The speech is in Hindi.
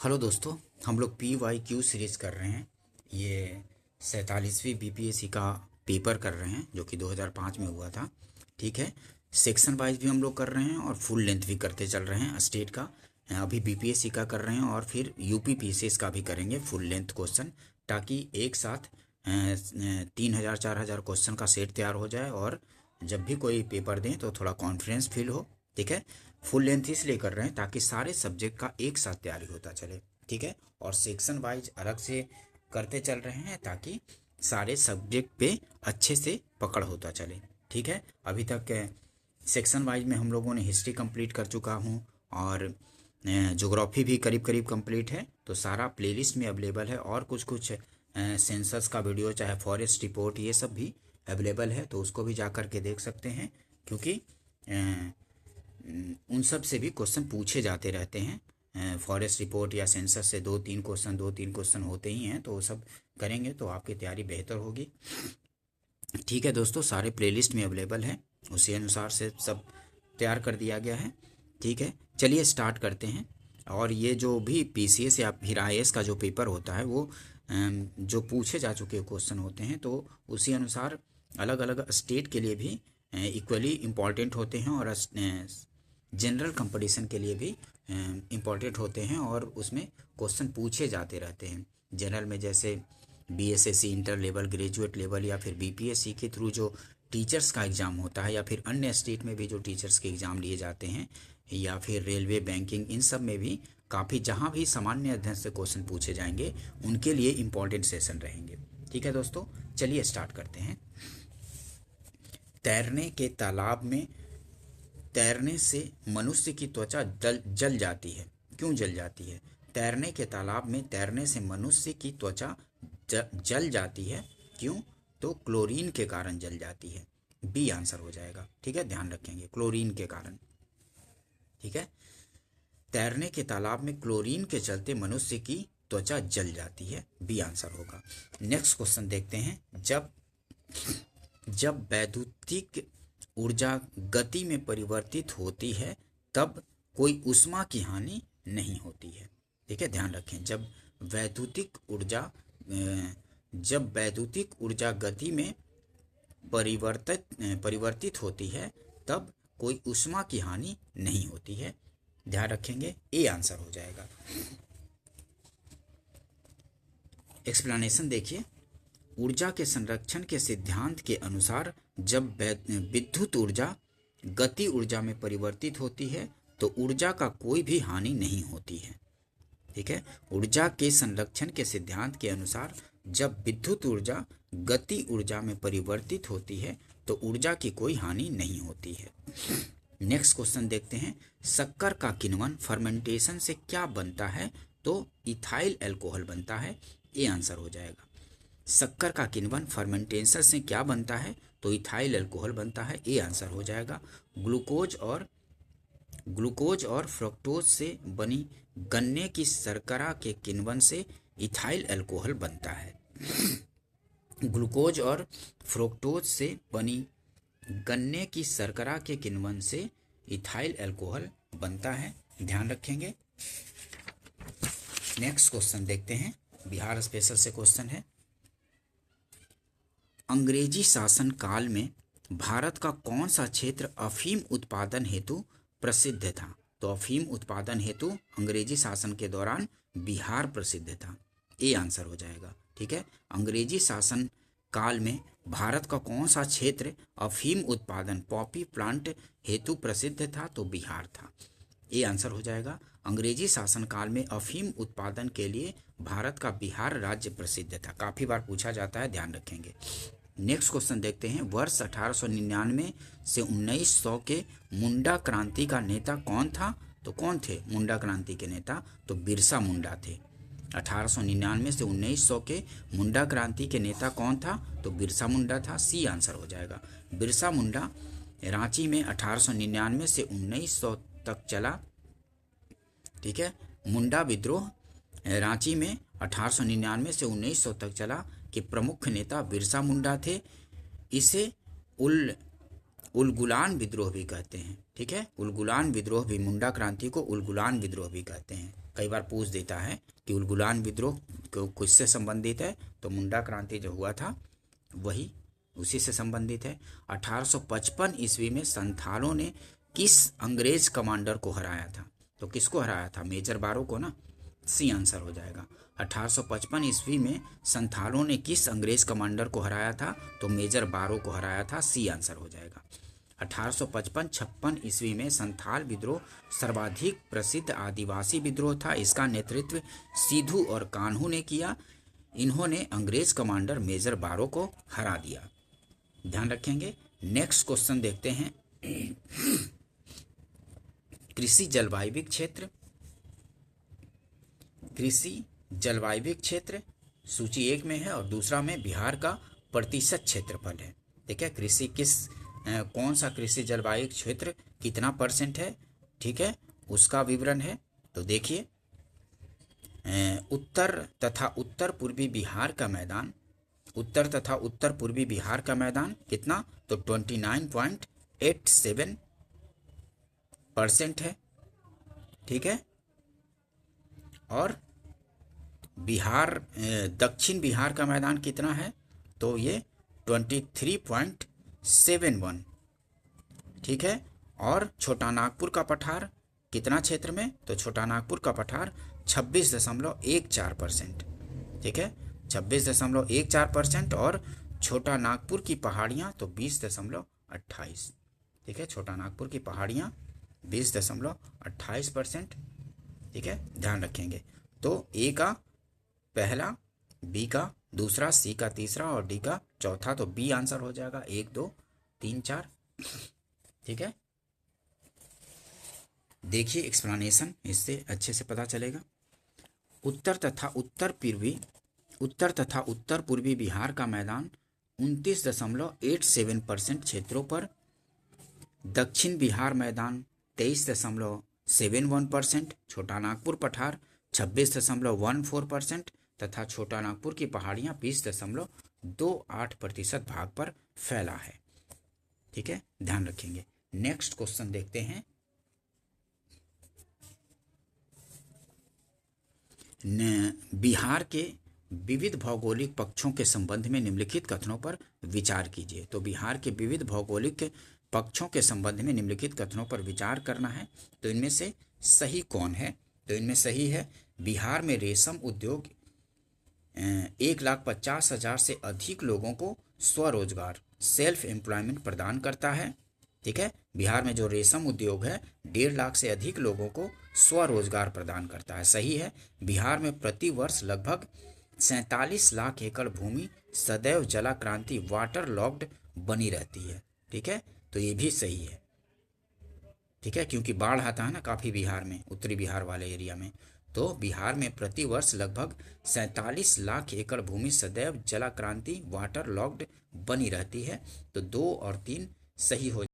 हेलो दोस्तों, हम लोग PYQ सीरीज़ कर रहे हैं। ये 47वीं BPSC का पेपर कर रहे हैं जो कि 2005 में हुआ था। ठीक है, सेक्शन वाइज भी हम लोग कर रहे हैं और फुल लेंथ भी करते चल रहे हैं। स्टेट का अभी BPSC का कर रहे हैं और फिर UP PCS का भी करेंगे फुल लेंथ क्वेश्चन, ताकि एक साथ 3000-4000 क्वेश्चन का सेट तैयार हो जाए और जब भी कोई पेपर दें तो थोड़ा कॉन्फिडेंस फील हो। ठीक है, फुल लेंथ इसलिए कर रहे हैं ताकि सारे सब्जेक्ट का एक साथ तैयारी होता चले। ठीक है, और सेक्शन वाइज अलग से करते चल रहे हैं ताकि सारे सब्जेक्ट पे अच्छे से पकड़ होता चले। ठीक है, अभी तक सेक्शन वाइज में हम लोगों ने हिस्ट्री कंप्लीट कर चुका हूँ और ज्योग्राफी भी करीब करीब कंप्लीट है, तो सारा प्लेलिस्ट में अवेलेबल है। और कुछ कुछ सेंसस का वीडियो, चाहे फॉरेस्ट रिपोर्ट, ये सब भी अवेलेबल है, तो उसको भी जा कर के देख सकते हैं, क्योंकि उन सब से भी क्वेश्चन पूछे जाते रहते हैं। फॉरेस्ट रिपोर्ट या सेंसस से दो तीन क्वेश्चन होते ही हैं, तो वो सब करेंगे तो आपकी तैयारी बेहतर होगी। ठीक है दोस्तों, सारे प्लेलिस्ट में अवेलेबल है, उसी अनुसार से सब तैयार कर दिया गया है। ठीक है, चलिए स्टार्ट करते हैं। और ये जो भी PCS या फिर IAS का जो पेपर होता है वो जो पूछे जा चुके क्वेश्चन होते हैं, तो उसी अनुसार अलग अलग स्टेट के लिए भी इक्वली इम्पॉर्टेंट होते हैं और जनरल कंपटीशन के लिए भी इम्पॉर्टेंट होते हैं, और उसमें क्वेश्चन पूछे जाते रहते हैं। जनरल में जैसे BSSC inter level, graduate level, या फिर BPSC के थ्रू जो टीचर्स का एग्ज़ाम होता है, या फिर अन्य स्टेट में भी जो टीचर्स के एग्ज़ाम लिए जाते हैं, या फिर रेलवे, बैंकिंग, इन सब में भी काफ़ी, जहाँ भी सामान्य अध्ययन से क्वेश्चन पूछे जाएंगे उनके लिए इम्पॉर्टेंट सेशन रहेंगे। ठीक है दोस्तों, चलिए स्टार्ट करते हैं। तैरने के तालाब में तैरने से मनुष्य की त्वचा जल जाती है। क्यों जल जाती है? तैरने के तालाब में तैरने से मनुष्य की त्वचा जल जाती है। क्यों? तो क्लोरीन के कारण जल जाती है। B आंसर हो जाएगा। ठीक है, ध्यान रखेंगे, क्लोरीन के कारण। ठीक है, तैरने के तालाब में क्लोरीन के चलते मनुष्य की त्वचा जल जाती है। B आंसर होगा। नेक्स्ट क्वेश्चन देखते हैं। जब वैद्युतिक ऊर्जा गति में परिवर्तित होती है तब कोई ऊष्मा की हानि नहीं होती है। ठीक है, ध्यान रखें, जब वैद्युतिक ऊर्जा गति में परिवर्तित होती है तब कोई ऊष्मा की हानि नहीं होती है। ध्यान रखेंगे, A आंसर हो जाएगा। एक्सप्लेनेशन देखिए। ऊर्जा के संरक्षण के सिद्धांत के अनुसार जब विद्युत ऊर्जा गति ऊर्जा में परिवर्तित होती है तो ऊर्जा का कोई भी हानि नहीं होती है। ठीक है, ऊर्जा के संरक्षण के सिद्धांत के अनुसार जब विद्युत ऊर्जा गति ऊर्जा में परिवर्तित होती है तो ऊर्जा की कोई हानि नहीं होती है। नेक्स्ट क्वेश्चन देखते हैं। शक्कर का किण्वन फर्मेंटेशन से क्या बनता है? तो इथाइल अल्कोहल बनता है। A आंसर हो जाएगा। शक्कर का किण्वन फर्मेंटेशन से क्या बनता है? तो इथाइल अल्कोहल बनता है। A आंसर हो जाएगा। ग्लूकोज और फ्रक्टोज से बनी गन्ने की शर्करा के किण्वन से इथाइल अल्कोहल बनता है। ग्लूकोज और फ्रक्टोज से बनी गन्ने की शर्करा के किण्वन से इथाइल अल्कोहल बनता है। ध्यान रखेंगे। नेक्स्ट क्वेश्चन देखते हैं। बिहार स्पेशल से क्वेश्चन है। अंग्रेजी शासन काल में भारत का कौन सा क्षेत्र अफीम उत्पादन हेतु प्रसिद्ध था? तो अफीम उत्पादन हेतु अंग्रेजी शासन के दौरान बिहार प्रसिद्ध था। A आंसर हो जाएगा। ठीक है, अंग्रेजी शासन काल में भारत का कौन सा क्षेत्र अफीम उत्पादन, पॉपी प्लांट हेतु प्रसिद्ध था? तो बिहार था। A आंसर हो जाएगा। अंग्रेजी शासन काल में अफीम उत्पादन के लिए भारत का बिहार राज्य प्रसिद्ध था। काफी बार पूछा जाता है, ध्यान रखेंगे। नेक्स्ट क्वेश्चन देखते हैं। वर्ष 1899 से 1900 के मुंडा क्रांति का नेता कौन था? तो कौन थे मुंडा क्रांति के नेता? तो बिरसा मुंडा थे। 1899 से 1900 के मुंडा क्रांति के नेता कौन था? तो बिरसा मुंडा था। C आंसर हो जाएगा। बिरसा मुंडा रांची में 1899 से 1900 तक चला। ठीक है, मुंडा विद्रोह रांची में 1899 से 1900 तक चला कि प्रमुख नेता बिरसा मुंडा थे। इसे उलगुलान विद्रोह भी कहते हैं। ठीक है, उलगुलान विद्रोह भी, मुंडा क्रांति को उलगुलान विद्रोह भी कहते हैं। कई बार पूछ देता है कि उलगुलान विद्रोह किससे संबंधित है, तो मुंडा क्रांति जो हुआ था वही उसी से संबंधित है। 1855 ईस्वी में संथालों ने किस अंग्रेज कमांडर को हराया था, तो किसको हराया था, मेजर बारो को ना, सी आंसर हो जाएगा। 1855 ईस्वी में संथालों ने किस अंग्रेज कमांडर को हराया था, तो मेजर बारो को हराया था, सी आंसर हो जाएगा। 1855-56 ईस्वी में संथाल विद्रोह सर्वाधिक प्रसिद्ध आदिवासी विद्रोह था। इसका नेतृत्व सिद्धू और कान्हू ने किया। इन्होंने अंग्रेज कमांडर मेजर बारो को हरा दिया। ध्यान रखेंगे। नेक्स्ट क्वेश्चन देखते हैं। कृषि जलवायविक क्षेत्र, कृषि जलवायविक क्षेत्र सूची 1 में है और दूसरा में बिहार का प्रतिशत क्षेत्रफल है। ठीक है, कृषि कौन सा कृषि जलवायु क्षेत्र कितना % है, ठीक है, उसका विवरण है। तो देखिए, उत्तर तथा उत्तर पूर्वी बिहार का मैदान, उत्तर तथा उत्तर पूर्वी बिहार का मैदान कितना, तो 29.87% है। ठीक है, और बिहार दक्षिण बिहार का मैदान कितना है, तो ये 23.71। ठीक है, और छोटा नागपुर का पठार कितना क्षेत्र में, तो छोटा नागपुर का पठार 26.14%। ठीक है, 26.14%। और छोटा नागपुर की पहाड़ियाँ तो 20.28। ठीक है, छोटा नागपुर की पहाड़ियाँ 20.28%। ठीक है, ध्यान रखेंगे। तो ए का पहला, बी का दूसरा, सी का तीसरा और डी का चौथा, तो बी आंसर हो जाएगा 1 2 3 4। ठीक है, देखिए एक्सप्लेनेशन, इससे अच्छे से पता चलेगा। उत्तर तथा उत्तर पूर्वी बिहार का मैदान 29.87% क्षेत्रों पर, दक्षिण बिहार मैदान 23.71%, छोटा नागपुर पठार 26.14% तथा छोटा नागपुर की पहाड़ियाँ 20.28% भाग पर फैला है। ठीक है, ध्यान रखेंगे। नेक्स्ट क्वेश्चन देखते हैं। बिहार के विविध भौगोलिक पक्षों के संबंध में निम्नलिखित कथनों पर विचार कीजिए। तो बिहार के विविध भौगोलिक पक्षों के संबंध में निम्नलिखित कथनों पर विचार करना है। तो इनमें से सही कौन है, तो इनमें सही है, बिहार में रेशम उद्योग 1,50,000 से अधिक लोगों को स्वरोजगार, सेल्फ एम्प्लॉयमेंट प्रदान करता है। ठीक है, बिहार में जो रेशम उद्योग है 1.5 लाख से अधिक लोगों को स्वरोजगार प्रदान करता है। सही है, बिहार में प्रति वर्ष लगभग 47 लाख एकड़ भूमि सदैव जलाक्रांति वाटर लॉक्ड बनी रहती है। ठीक है, तो ये भी सही है। ठीक है, क्योंकि बाढ़ आता है ना काफ़ी बिहार में, उत्तरी बिहार वाले एरिया में, तो बिहार में प्रति वर्ष लगभग 47 लाख एकड़ भूमि सदैव जलाक्रांति वाटर लॉक्ड बनी रहती है। तो 2 और 3 सही हो